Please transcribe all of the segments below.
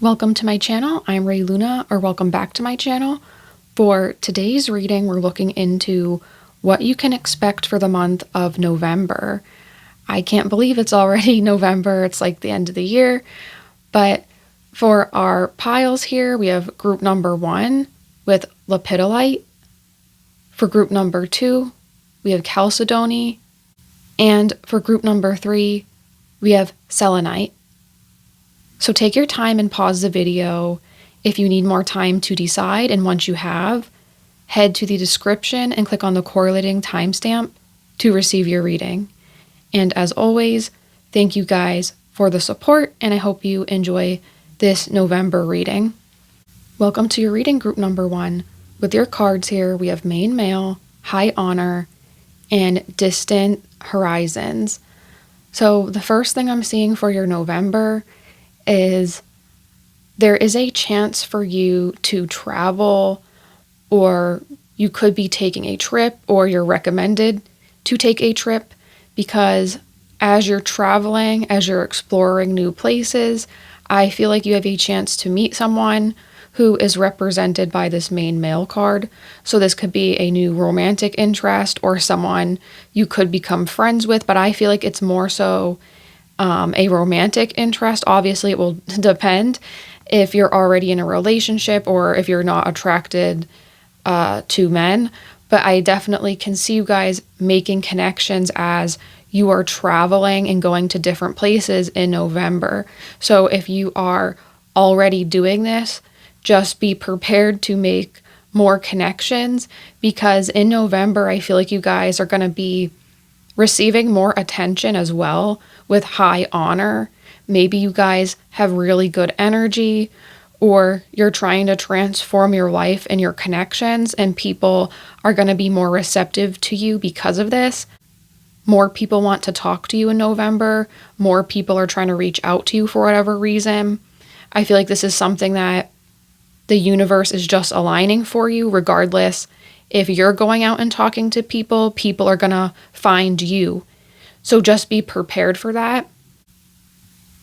Welcome to my channel. I'm Ray Luna, or welcome back to my channel. For today's reading, we're looking into what you can expect for the month of November. I can't believe it's already November. It's like the end of the year. But for our piles here, we have group number 1 with Lepidolite. For group number 2, we have Chalcedony. And for group number 3, we have Selenite. So take your time and pause the video if you need more time to decide, and once you have, head to the description and click on the correlating timestamp to receive your reading. And as always, thank you guys for the support, and I hope you enjoy this November reading. Welcome to your reading, group number 1. With your cards here, we have Main Male, High Honor, and Distant Horizons. So the first thing I'm seeing for your November is there is a chance for you to travel, or you could be taking a trip, or you're recommended to take a trip, because as you're traveling, as you're exploring new places, I feel like you have a chance to meet someone who is represented by this Main Male card. So this could be a new romantic interest or someone you could become friends with, but I feel like it's more so a romantic interest. Obviously, it will depend if you're already in a relationship or if you're not attracted to men. But I definitely can see you guys making connections as you are traveling and going to different places in November. So if you are already doing this, just be prepared to make more connections, because in November, I feel like you guys are going to be receiving more attention as well with High Honor. Maybe you guys have really good energy, or you're trying to transform your life and your connections, and people are going to be more receptive to you because of this. More people want to talk to you in November. More people are trying to reach out to you for whatever reason. I feel like this is something that the universe is just aligning for you. Regardless if you're going out and talking to people, people are going to find you. So just be prepared for that.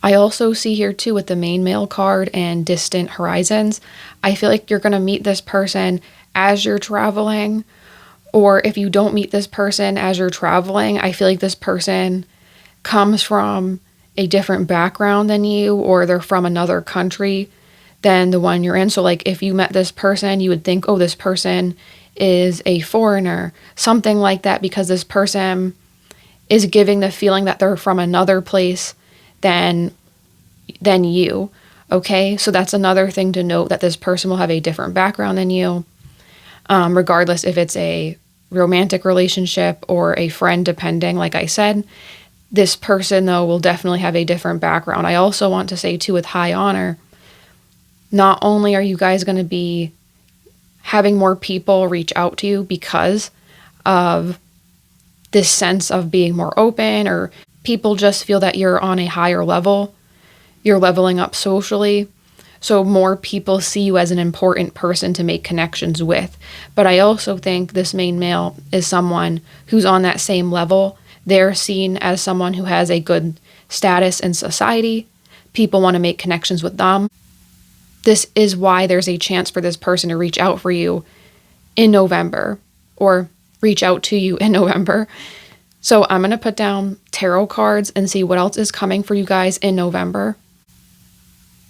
I also see here too with the Main Male card and Distant Horizons, I feel like you're going to meet this person as you're traveling. Or if you don't meet this person as you're traveling, I feel like this person comes from a different background than you, or they're from another country than the one you're in. So like if you met this person, you would think, oh, this person is a foreigner, something like that, because this person is giving the feeling that they're from another place than you. Okay, so that's another thing to note, that this person will have a different background than you, regardless if it's a romantic relationship or a friend, depending. Like I said, this person though will definitely have a different background. I also want to say too, with High Honor, not only are you guys going to be having more people reach out to you because of this sense of being more open, or people just feel that you're on a higher level, you're leveling up socially, so more people see you as an important person to make connections with. But I also think this Main Male is someone who's on that same level. They're seen as someone who has a good status in society. People want to make connections with them. This is why there's a chance for this person to reach out for you in November, or reach out to you in November. So I'm going to put down tarot cards and see what else is coming for you guys in November.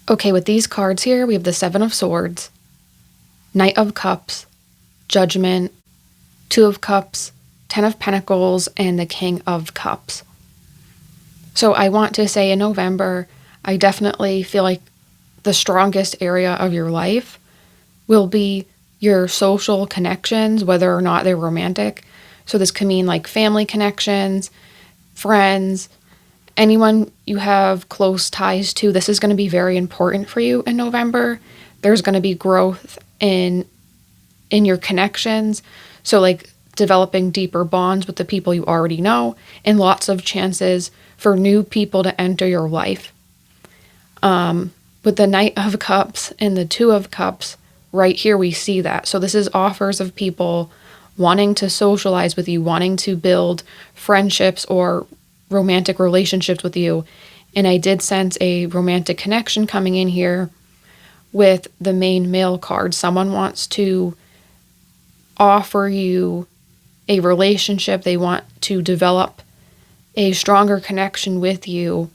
Okay, with these cards here, we have the 7 of Swords, Knight of Cups, Judgment, 2 of Cups, 10 of Pentacles, and the King of Cups. So I want to say in November, I definitely feel like the strongest area of your life will be your social connections, whether or not they're romantic. So this could mean like family connections, friends, anyone you have close ties to. This is going to be very important for you in November. There's going to be growth in your connections. So like developing deeper bonds with the people you already know, and lots of chances for new people to enter your life. With the Knight of Cups and the 2 of Cups, right here we see that. So this is offers of people wanting to socialize with you, wanting to build friendships or romantic relationships with you. And I did sense a romantic connection coming in here with the main male card. Someone wants to offer you a relationship. They want to develop a stronger connection with you.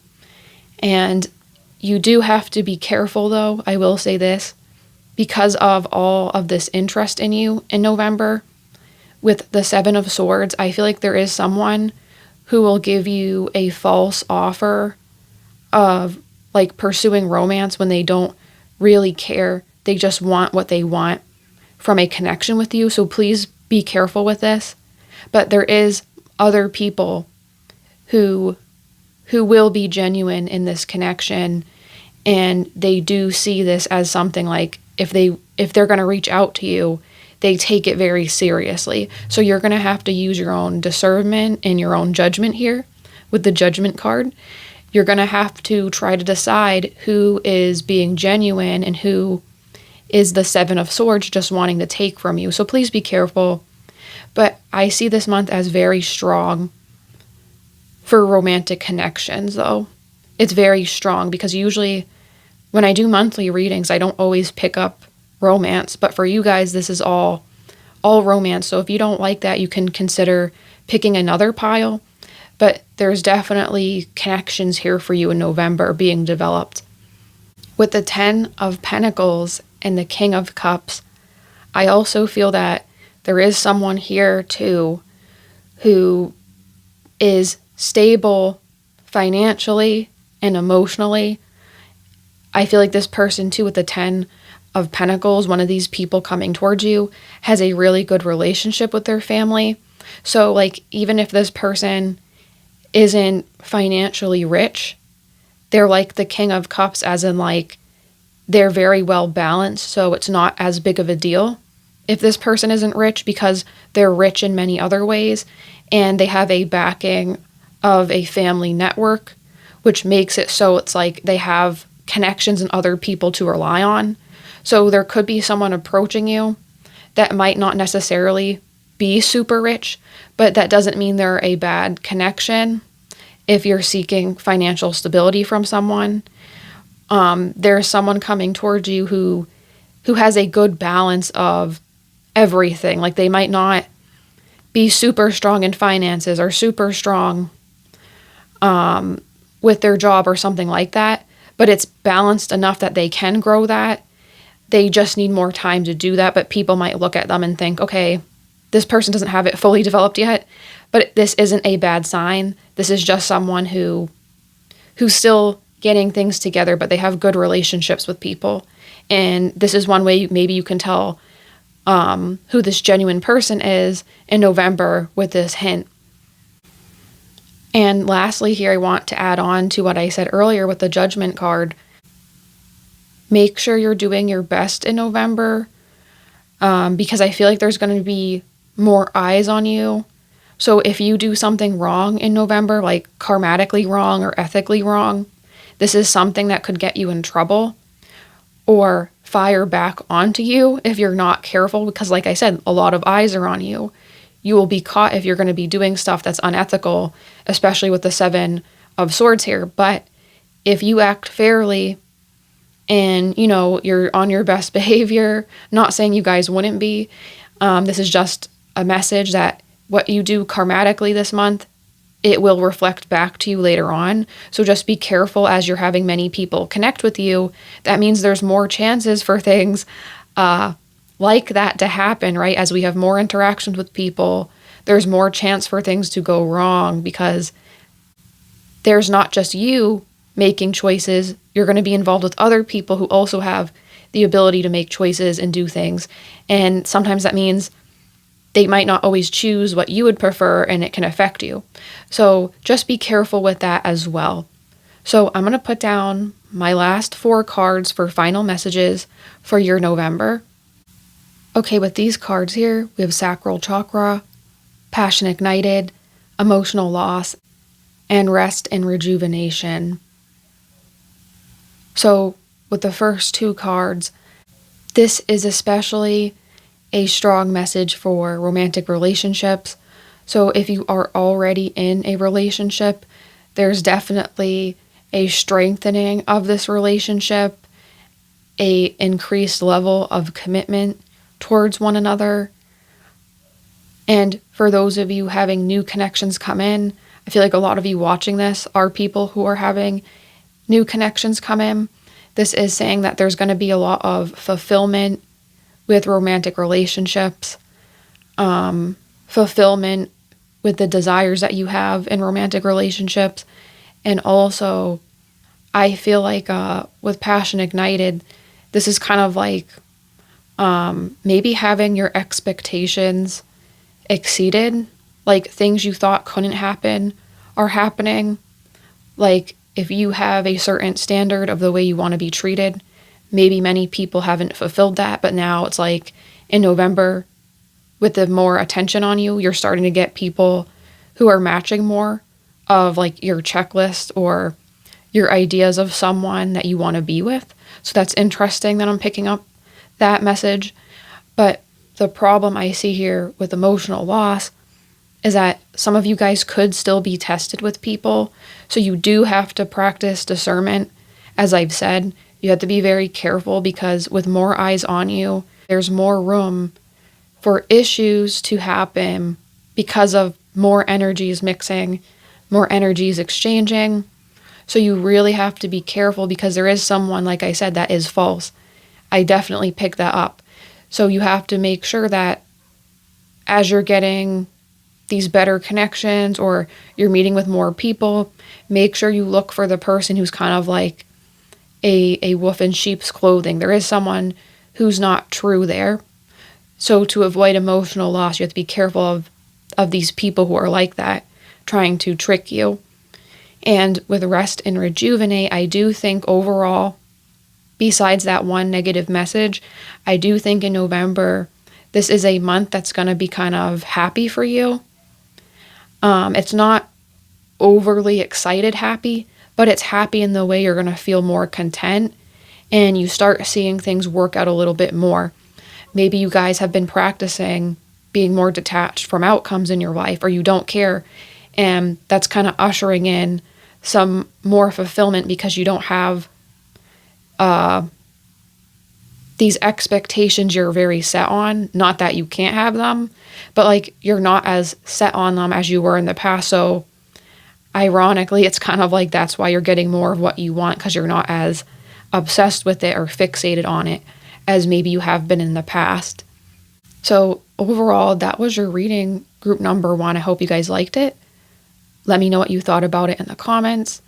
And you do have to be careful, though. I will say this, because of all of this interest in you in November, with the Seven of Swords, I feel like there is someone who will give you a false offer of like pursuing romance when they don't really care. They just want what they want from a connection with you. So please be careful with this. But there is other people who will be genuine in this connection, and they do see this as something like if they're going to reach out to you, they take it very seriously. So you're going to have to use your own discernment and your own judgment here with the Judgment card. You're going to have to try to decide who is being genuine and who is the Seven of Swords just wanting to take from you. So please be careful. But I see this month as very strong for romantic connections, though. It's very strong because usually when I do monthly readings, I don't always pick up romance. But for you guys, this is all romance. So if you don't like that, you can consider picking another pile. But there's definitely connections here for you in November being developed. With the Ten of Pentacles and the King of Cups, I also feel that there is someone here too who is stable financially and emotionally. I feel like this person too with the Ten of Pentacles, one of these people coming towards you, has a really good relationship with their family. So like even if this person isn't financially rich, they're like the King of Cups, as in like they're very well balanced, so it's not as big of a deal if this person isn't rich because they're rich in many other ways and they have a backing of a family network, which makes it so it's like they have connections and other people to rely on. So there could be someone approaching you that might not necessarily be super rich, but that doesn't mean they're a bad connection if you're seeking financial stability from someone. There's someone coming towards you who has a good balance of everything. Like they might not be super strong in finances or super strong with their job or something like that, but it's balanced enough that they can grow that. They just need more time to do that, but people might look at them and think, okay, this person doesn't have it fully developed yet, but this isn't a bad sign. This is just someone who's still getting things together, but they have good relationships with people. And this is one way maybe you can tell who this genuine person is in November with this hint. And lastly here, I want to add on to what I said earlier with the Judgment card. Make sure you're doing your best in November because I feel like there's going to be more eyes on you. So if you do something wrong in November, like karmatically wrong or ethically wrong, this is something that could get you in trouble or fire back onto you if you're not careful, because like I said, a lot of eyes are on you. You will be caught if you're going to be doing stuff that's unethical, especially with the Seven of Swords here. But if you act fairly and, you know, you're on your best behavior, not saying you guys wouldn't be, this is just a message that what you do karmatically this month, it will reflect back to you later on. So just be careful as you're having many people connect with you. That means there's more chances for things like that to happen, right? As we have more interactions with people, there's more chance for things to go wrong because there's not just you making choices. You're going to be involved with other people who also have the ability to make choices and do things. And sometimes that means they might not always choose what you would prefer, and it can affect you. So just be careful with that as well. So I'm going to put down my last 4 cards for final messages for your November. Okay, with these cards here, we have Sacral Chakra, Passion Ignited, Emotional Loss, and Rest and Rejuvenation. So with the first 2 cards, this is especially a strong message for romantic relationships. So if you are already in a relationship, there's definitely a strengthening of this relationship a increased level of commitment towards one another. And for those of you having new connections come in, I feel like a lot of you watching this are people who are having new connections come in. This is saying that there's going to be a lot of fulfillment with romantic relationships, fulfillment with the desires that you have in romantic relationships. And also, I feel like with Passion Ignited, this is kind of like maybe having your expectations exceeded, like things you thought couldn't happen are happening. Like if you have a certain standard of the way you want to be treated, maybe many people haven't fulfilled that, but now it's like in November, with the more attention on you, you're starting to get people who are matching more of like your checklist or your ideas of someone that you want to be with. So that's interesting that I'm picking up that message. But the problem I see here with emotional loss is that some of you guys could still be tested with people. So you do have to practice discernment. As I've said, you have to be very careful because with more eyes on you, there's more room for issues to happen because of more energies mixing, more energies exchanging. So you really have to be careful because there is someone, like I said, that is false. I definitely picked that up. So you have to make sure that as you're getting these better connections or you're meeting with more people, make sure you look for the person who's kind of like a wolf in sheep's clothing. There is someone who's not true there. So to avoid emotional loss, you have to be careful of these people who are like that, trying to trick you. And with Rest and Rejuvenate, I do think overall, besides that one negative message, I do think in November, this is a month that's going to be kind of happy for you. It's not overly excited happy, but it's happy in the way you're going to feel more content and you start seeing things work out a little bit more. Maybe you guys have been practicing being more detached from outcomes in your life, or you don't care, and that's kind of ushering in some more fulfillment because you don't have these expectations you're very set on. Not that you can't have them, but like you're not as set on them as you were in the past. So ironically, it's kind of like that's why you're getting more of what you want, because you're not as obsessed with it or fixated on it as maybe you have been in the past. So overall, that was your reading, group number 1. I hope you guys liked it. Let me know what you thought about it in the comments.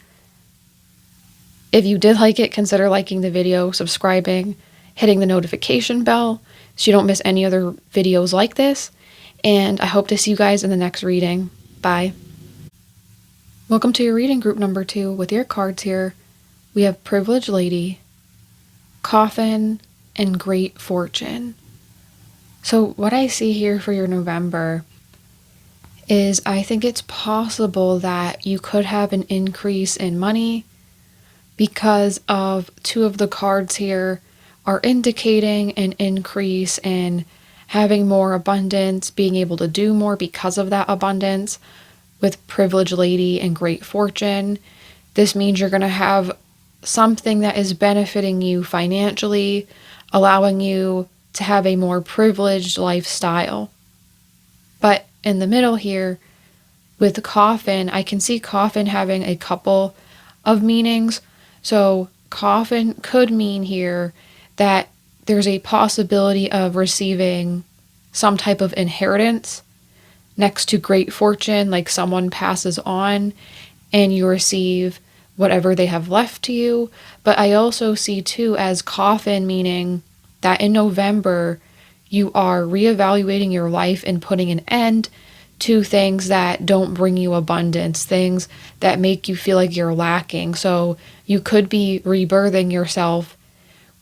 If you did like it, consider liking the video, subscribing, hitting the notification bell so you don't miss any other videos like this. And I hope to see you guys in the next reading. Bye. Welcome to your reading, group number 2. With your cards here, we have Privileged Lady, Coffin, and Great Fortune. So what I see here for your November is I think it's possible that you could have an increase in money because of 2 of the cards here are indicating an increase in having more abundance, being able to do more because of that abundance. With Privileged Lady and Great Fortune, this means you're going to have something that is benefiting you financially, allowing you to have a more privileged lifestyle. But in the middle here, with the Coffin, I can see Coffin having a couple of meanings. So Coffin could mean here that there's a possibility of receiving some type of inheritance. Next to Great Fortune, like someone passes on and you receive whatever they have left to you. But I also see too as Coffin meaning that in November you are reevaluating your life and putting an end to things that don't bring you abundance, things that make you feel like you're lacking. So you could be rebirthing yourself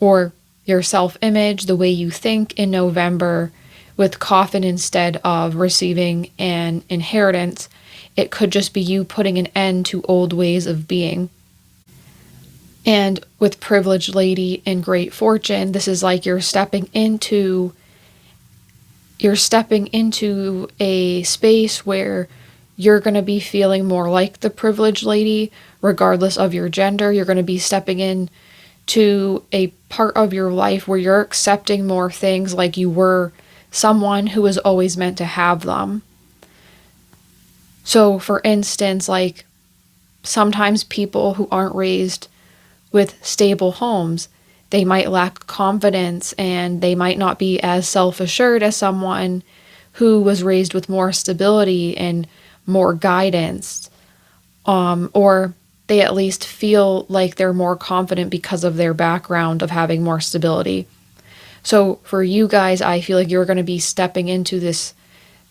or your self-image, the way you think in November, with Coffin instead of receiving an inheritance. It could just be you putting an end to old ways of being. And with Privileged Lady and Great Fortune, this is like you're stepping into a space where you're going to be feeling more like the Privileged Lady, regardless of your gender. You're going to be stepping in to a part of your life where you're accepting more things like you were someone who was always meant to have them. So, for instance, like sometimes people who aren't raised with stable homes, they might lack confidence and they might not be as self-assured as someone who was raised with more stability and more guidance. Or they at least feel like they're more confident because of their background of having more stability. So for you guys, I feel like you're going to be stepping into this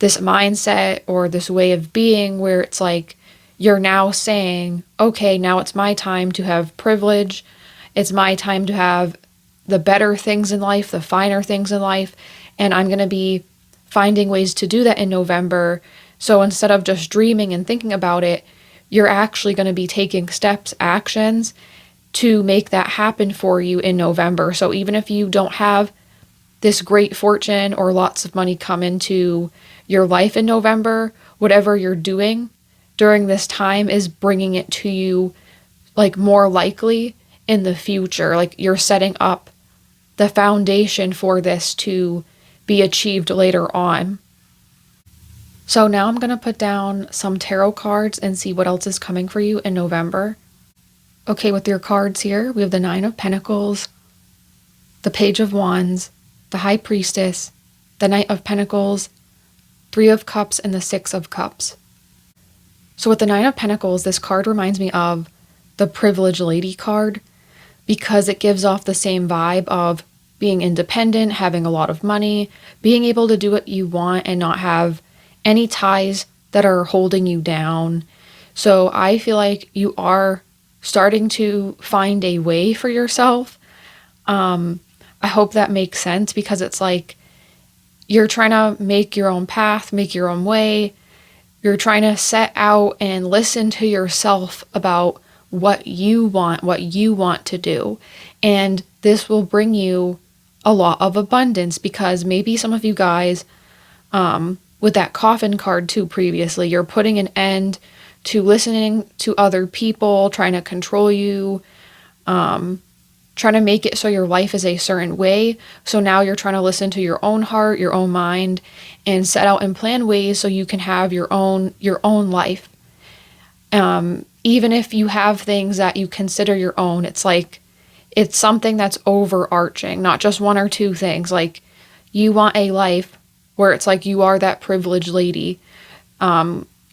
mindset or this way of being where it's like you're now saying, okay, now it's my time to have privilege. It's my time to have the better things in life, the finer things in life, and I'm going to be finding ways to do that in November. So instead of just dreaming and thinking about it, you're actually going to be taking steps, actions to make that happen for you in November. So even if you don't have this great fortune or lots of money come into your life in November, whatever you're doing during this time is bringing it to you like more likely in the future. Like you're setting up the foundation for this to be achieved later on. So now I'm going to put down some tarot cards and see what else is coming for you in November. Okay, with your cards here, we have the Nine of Pentacles, the Page of Wands, the High Priestess, the Knight of Pentacles, Three of Cups, and the Six of Cups. So with the Nine of Pentacles, this card reminds me of the Privileged Lady card because it gives off the same vibe of being independent, having a lot of money, being able to do what you want and not have any ties that are holding you down. So I feel like you are starting to find a way for yourself. I hope that makes sense because it's like you're trying to make your own path, make your own way. You're trying to set out and listen to yourself about what you want to do. And this will bring you a lot of abundance because maybe some of you guys, with that coffin card too previously, you're putting an end to listening to other people, trying to control you, trying to make it so your life is a certain way. So now you're trying to listen to your own heart, your own mind, and set out and plan ways so you can have your own life. Even if you have things that you consider your own, it's like it's something that's overarching, not just one or two things. Like you want a life where it's like you are that privileged lady.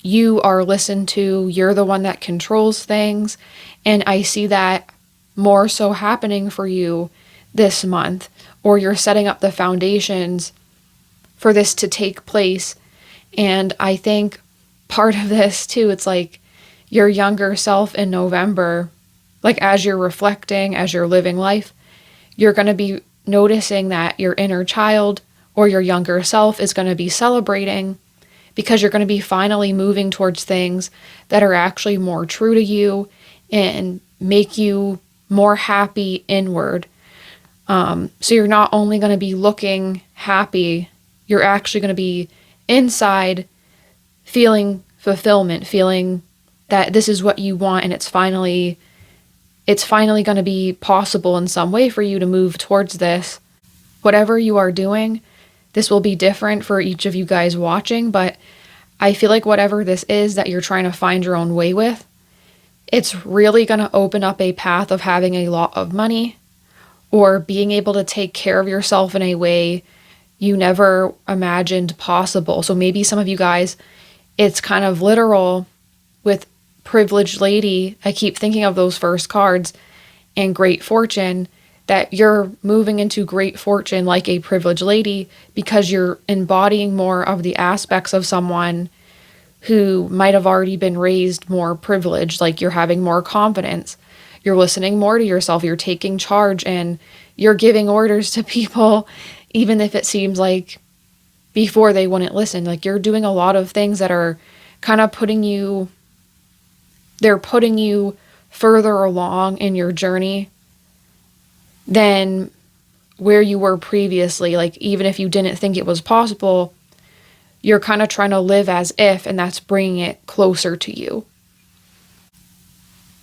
You are listened to, you're the one that controls things. And I see that more so happening for you this month, or you're setting up the foundations for this to take place. And I think part of this too, it's like your younger self in November, like as you're reflecting, as you're living life, you're going to be noticing that your inner child or your younger self is going to be celebrating because you're going to be finally moving towards things that are actually more true to you and make you more happy inward. So you're not only going to be looking happy, you're actually going to be inside feeling fulfillment, feeling that this is what you want and it's finally going to be possible in some way for you to move towards this. Whatever you are doing, this will be different for each of you guys watching, but I feel like whatever this is that you're trying to find your own way with, it's really going to open up a path of having a lot of money or being able to take care of yourself in a way you never imagined possible. So maybe some of you guys, it's kind of literal with privileged lady. I keep thinking of those first cards and great fortune, that you're moving into great fortune like a privileged lady because you're embodying more of the aspects of someone who might have already been raised more privileged. Like you're having more confidence, you're listening more to yourself, you're taking charge, and you're giving orders to people, even if it seems like before they wouldn't listen. Like you're doing a lot of things that are kind of putting you further along in your journey than where you were previously. Like even if you didn't think it was possible, you're kind of trying to live as if, and that's bringing it closer to you.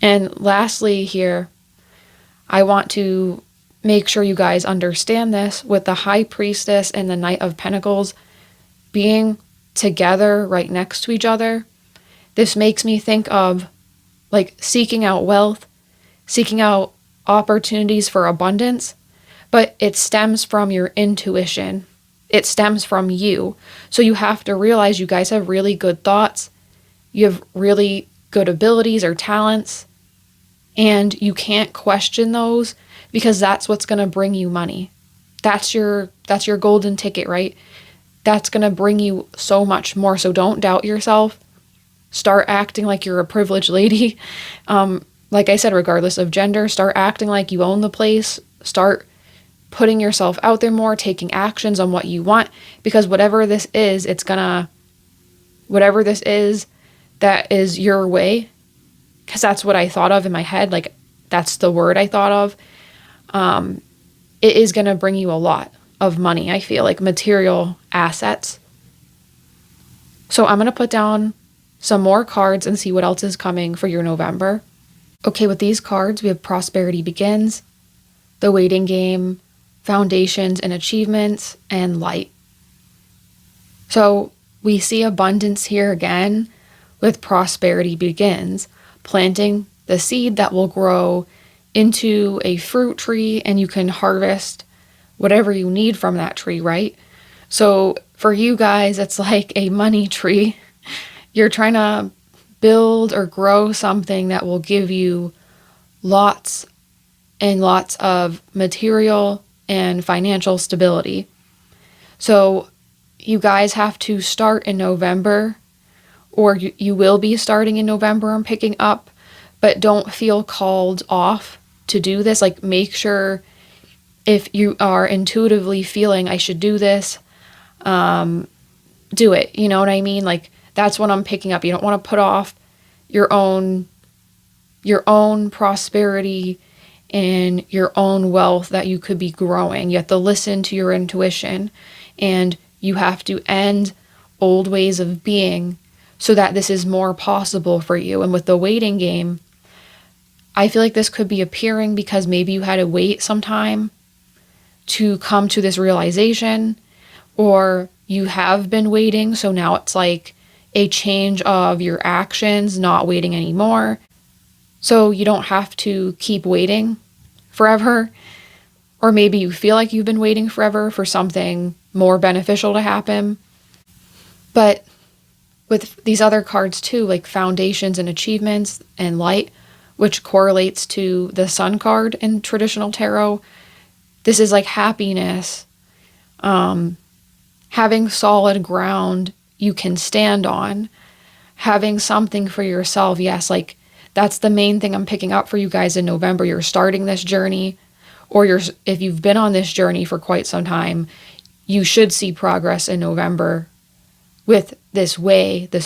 And lastly here, I want to make sure you guys understand this with the High Priestess and the Knight of Pentacles being together right next to each other. This makes me think of like seeking out wealth, seeking out opportunities for abundance, but it stems from your intuition. It stems from you. So you have to realize you guys have really good thoughts. You have really good abilities or talents, and you can't question those because that's what's going to bring you money. That's your golden ticket, right? That's going to bring you so much more. So don't doubt yourself. Start acting like you're a privileged lady. Like I said, regardless of gender, start acting like you own the place. Start putting yourself out there more, taking actions on what you want, because whatever this is, whatever this is that is your way, because that's what I thought of in my head, like that's the word I thought of. It is going to bring you a lot of money, I feel like material assets. So I'm going to put down some more cards and see what else is coming for your November. Okay, with these cards, we have Prosperity Begins, The Waiting Game, Foundations and Achievements, and Light. So we see abundance here again with Prosperity Begins, planting the seed that will grow into a fruit tree, and you can harvest whatever you need from that tree, right? So for you guys, it's like a money tree. You're trying to build or grow something that will give you lots and lots of material and financial stability. So you guys have to start in November, or you will be starting in November and picking up, but don't feel called off to do this. Like, make sure if you are intuitively feeling I should do this, do it. You know what I mean? Like, that's what I'm picking up. You don't want to put off your own prosperity and your own wealth that you could be growing. You have to listen to your intuition, and you have to end old ways of being so that this is more possible for you. And with the waiting game, I feel like this could be appearing because maybe you had to wait some time to come to this realization, or you have been waiting, so now it's like a change of your actions, not waiting anymore. So you don't have to keep waiting forever, or maybe you feel like you've been waiting forever for something more beneficial to happen. But with these other cards too, like Foundations and Achievements and Light, which correlates to the Sun card in traditional tarot, this is like happiness, having solid ground you can stand on, having something for yourself. Yes, like that's the main thing I'm picking up for you guys in November. You're starting this journey, or if you've been on this journey for quite some time, you should see progress in November with this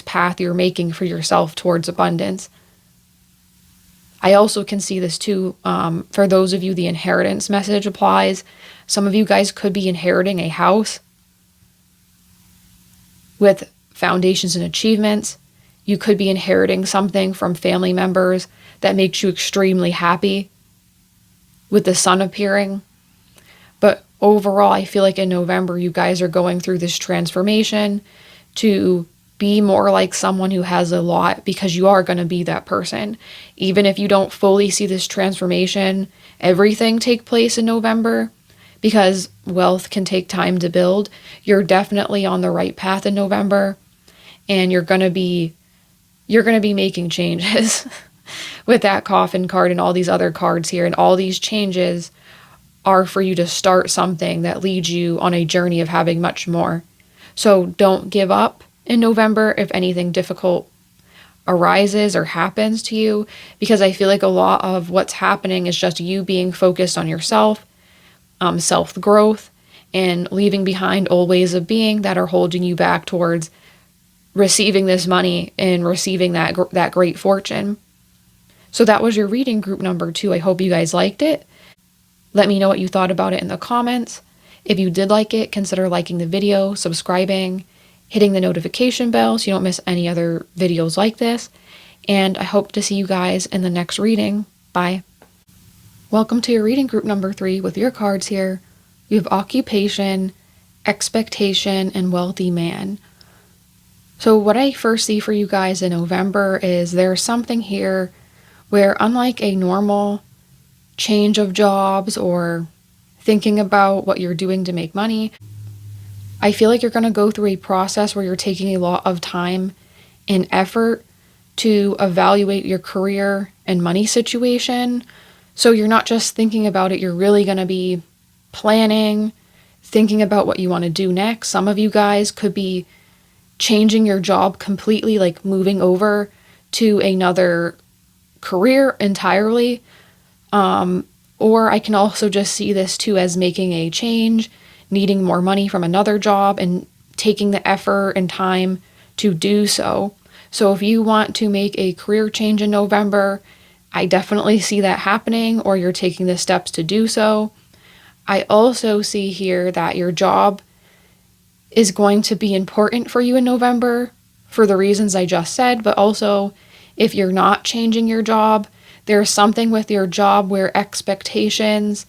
path you're making for yourself towards abundance. I also can see this too. For those of you, the inheritance message applies. Some of you guys could be inheriting a house. With Foundations and Achievements, you could be inheriting something from family members that makes you extremely happy, with the Sun appearing. But overall, I feel like in November, you guys are going through this transformation to be more like someone who has a lot, because you are going to be that person. Even if you don't fully see this transformation, everything take place in November, because wealth can take time to build. You're definitely on the right path in November, and you're going to be making changes with that Coffin card and all these other cards here. And all these changes are for you to start something that leads you on a journey of having much more. So don't give up in November if anything difficult arises or happens to you, because I feel like a lot of what's happening is just you being focused on yourself, self-growth, and leaving behind old ways of being that are holding you back towards receiving this money and receiving that great fortune. So that was your reading, group number 2. I hope you guys liked it. Let me know what you thought about it in the comments. If you did like it, consider liking the video, subscribing, hitting the notification bell so you don't miss any other videos like this. And I hope to see you guys in the next reading. Bye. Welcome to your reading group number 3 with your cards here. You have occupation, expectation, and wealthy man. So what I first see for you guys in November is there's something here where, unlike a normal change of jobs or thinking about what you're doing to make money, I feel like you're going to go through a process where you're taking a lot of time and effort to evaluate your career and money situation. So you're not just thinking about it, you're really going to be planning, thinking about what you want to do next. Some of you guys could be changing your job completely, like moving over to another career entirely. Or I can also just see this too as making a change, needing more money from another job and taking the effort and time to do so. So if you want to make a career change in November, I definitely see that happening, or you're taking the steps to do so. I also see here that your job is going to be important for you in November for the reasons I just said, but also if you're not changing your job, there's something with your job where expectations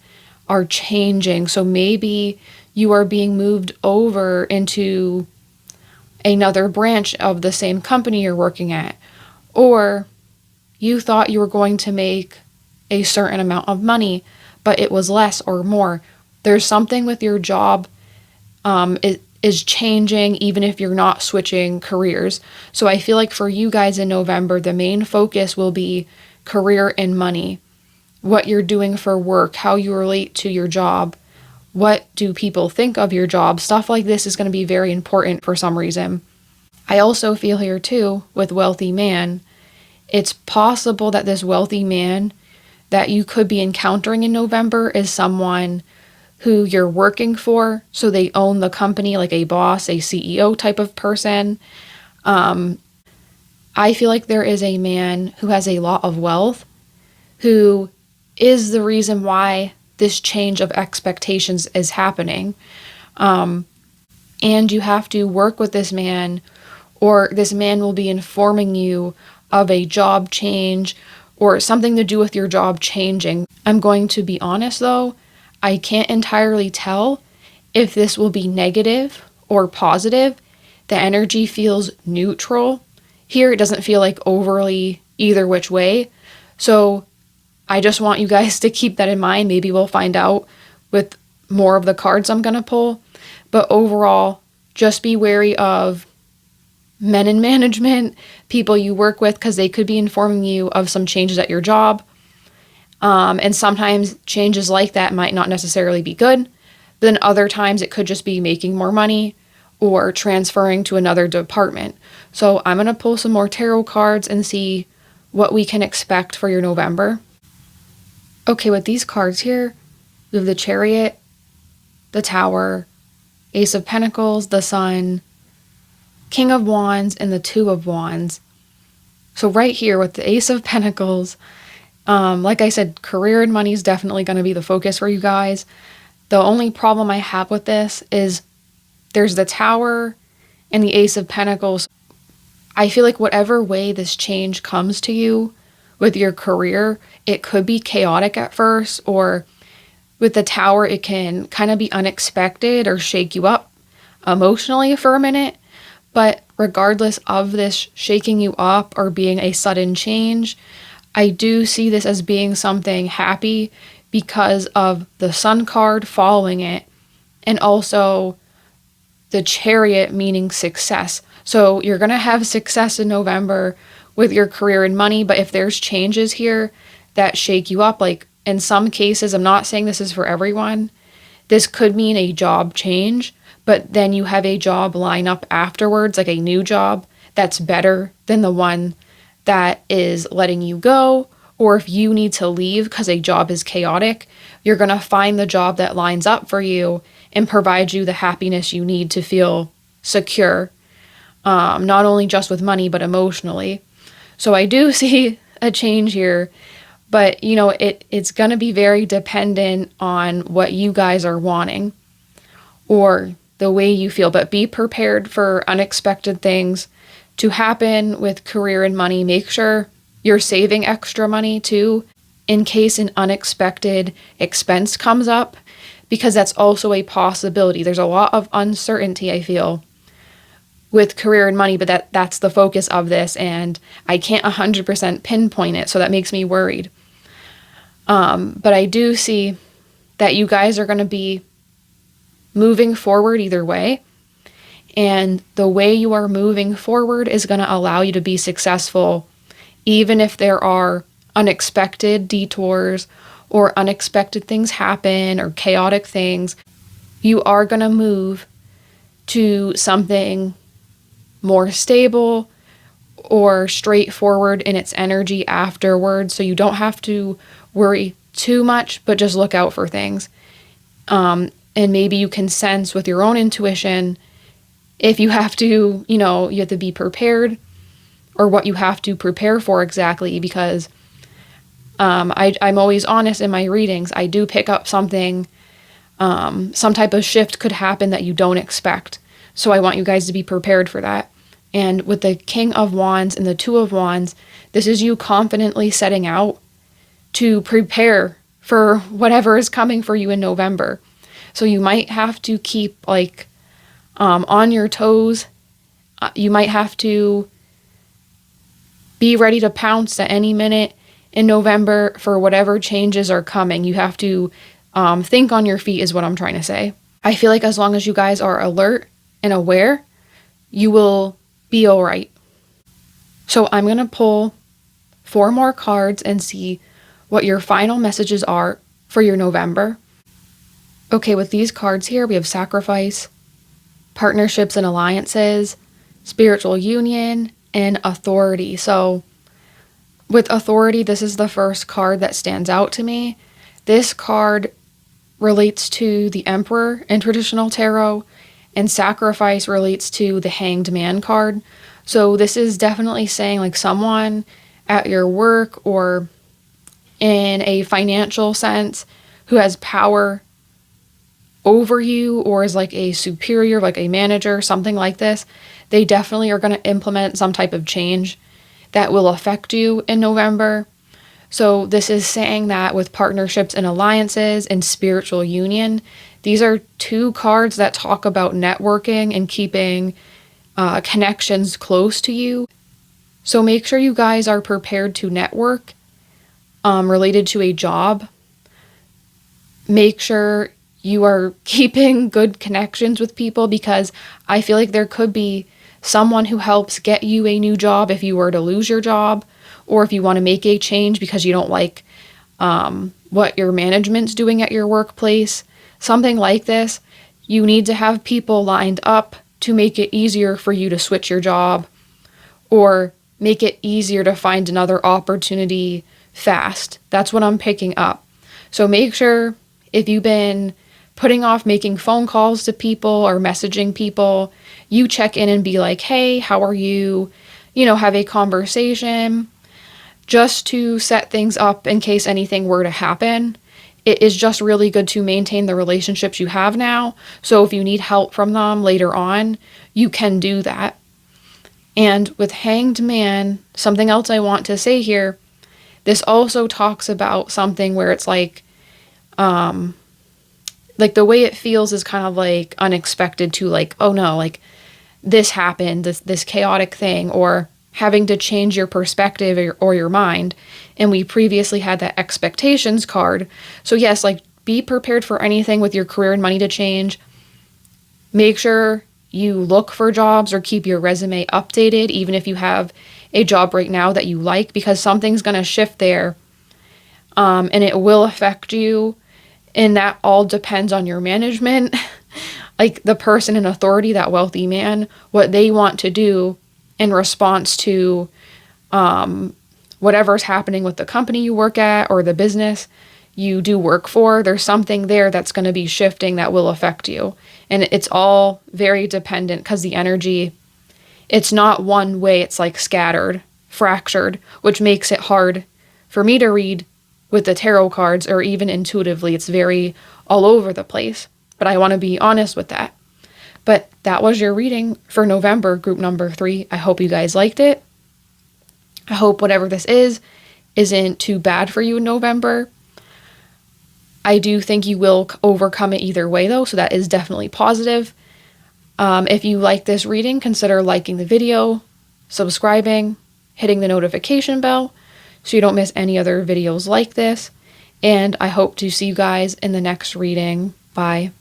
are changing. So maybe you are being moved over into another branch of the same company you're working at, or you thought you were going to make a certain amount of money, but it was less or more. There's something with your job is changing even if you're not switching careers. So I feel like for you guys in November, the main focus will be career and money, what you're doing for work, how you relate to your job, what do people think of your job. Stuff like this is going to be very important for some reason. I also feel here too with wealthy man, it's possible that this wealthy man that you could be encountering in November is someone who you're working for, so they own the company, like a boss, a CEO type of person. I feel like there is a man who has a lot of wealth who is the reason why this change of expectations is happening. And you have to work with this man, or this man will be informing you of a job change or something to do with your job changing. I'm going to be honest though, I can't entirely tell if this will be negative or positive. The energy feels neutral. Here it doesn't feel like overly either which way. So I just want you guys to keep that in mind. Maybe we'll find out with more of the cards I'm going to pull. But overall, just be wary of men in management, people you work with, because they could be informing you of some changes at your job. And sometimes changes like that might not necessarily be good. But then other times it could just be making more money or transferring to another department. So I'm going to pull some more tarot cards and see what we can expect for your November. Okay, with these cards here, we have the Chariot, the Tower, Ace of Pentacles, the Sun, King of Wands, and the Two of Wands. So right here with the Ace of Pentacles, like I said, career and money is definitely going to be the focus for you guys. The only problem I have with this is there's the Tower and the Ace of Pentacles. I feel like whatever way this change comes to you with your career, it could be chaotic at first, or with the Tower, it can kind of be unexpected or shake you up emotionally for a minute. But regardless of this shaking you up or being a sudden change, I do see this as being something happy because of the Sun card following it, and also the Chariot meaning success. So you're going to have success in November with your career and money, but if there's changes here that shake you up, like in some cases, I'm not saying this is for everyone, this could mean a job change, but then you have a job line up afterwards, like a new job that's better than the one that is letting you go. Or if you need to leave because a job is chaotic, you're going to find the job that lines up for you and provide you the happiness you need to feel secure, not only just with money, but emotionally. So I do see a change here, but you know, it's going to be very dependent on what you guys are wanting or the way you feel, but be prepared for unexpected things to happen with career and money. Make sure you're saving extra money too. in case an unexpected expense comes up, because that's also a possibility. There's a lot of uncertainty, I feel, with career and money, but that's the focus of this, and I can't 100% pinpoint it, so that makes me worried. But I do see that you guys are going to be moving forward either way, and the way you are moving forward is going to allow you to be successful, even if there are unexpected detours or unexpected things happen or chaotic things. You are going to move to something more stable or straightforward in its energy afterwards, so you don't have to worry too much, but just look out for things. And maybe you can sense with your own intuition if you have to, you have to be prepared, or what you have to prepare for exactly, because I'm always honest in my readings. I do pick up something, some type of shift could happen that you don't expect. So I want you guys to be prepared for that. And with the King of Wands and the Two of Wands, this is you confidently setting out to prepare for whatever is coming for you in November. So you might have to keep on your toes. You might have to be ready to pounce at any minute in November for whatever changes are coming. You have to think on your feet is what I'm trying to say. I feel like as long as you guys are alert and aware, you will be all right. So I'm going to pull 4 more cards and see what your final messages are for your November. Okay, with these cards here, we have sacrifice, partnerships and alliances, spiritual union, and authority. So with authority, this is the first card that stands out to me. This card relates to the Emperor in traditional tarot, and sacrifice relates to the Hanged Man card. So this is definitely saying someone at your work or in a financial sense who has power over you, or is a superior, like a manager, something like this. They definitely are going to implement some type of change that will affect you in November. So this is saying that with partnerships and alliances and spiritual union, these are 2 cards that talk about networking and keeping connections close to you. So make sure you guys are prepared to network related to a job. Make sure you are keeping good connections with people, because I feel like there could be someone who helps get you a new job if you were to lose your job, or if you want to make a change because you don't like what your management's doing at your workplace, something like this. You need to have people lined up to make it easier for you to switch your job, or make it easier to find another opportunity fast. That's what I'm picking up. So make sure, if you've been putting off making phone calls to people or messaging people, you check in and be like, hey, how are you? Have a conversation just to set things up in case anything were to happen. It is just really good to maintain the relationships you have now. So if you need help from them later on, you can do that. And with Hanged Man, something else I want to say here, this also talks about something where it's the way it feels is kind of unexpected to oh no, this happened, this chaotic thing, or having to change your perspective or your mind. And we previously had that expectations card. So yes, be prepared for anything with your career and money to change. Make sure you look for jobs or keep your resume updated, even if you have a job right now that you like, because something's going to shift there, and it will affect you. And that all depends on your management, the person in authority, that wealthy man, what they want to do in response to whatever's happening with the company you work at or the business you do work for. There's something there that's going to be shifting that will affect you. And it's all very dependent, because the energy, it's not one way, it's scattered, fractured, which makes it hard for me to read with the tarot cards, or even intuitively. It's very all over the place, but I want to be honest with that. But that was your reading for November, group number 3. I hope you guys liked it. I hope whatever this is isn't too bad for you in November. I do think you will overcome it either way, though, so that is definitely positive. If you like this reading, consider liking the video, subscribing, hitting the notification bell so you don't miss any other videos like this. And I hope to see you guys in the next reading. Bye.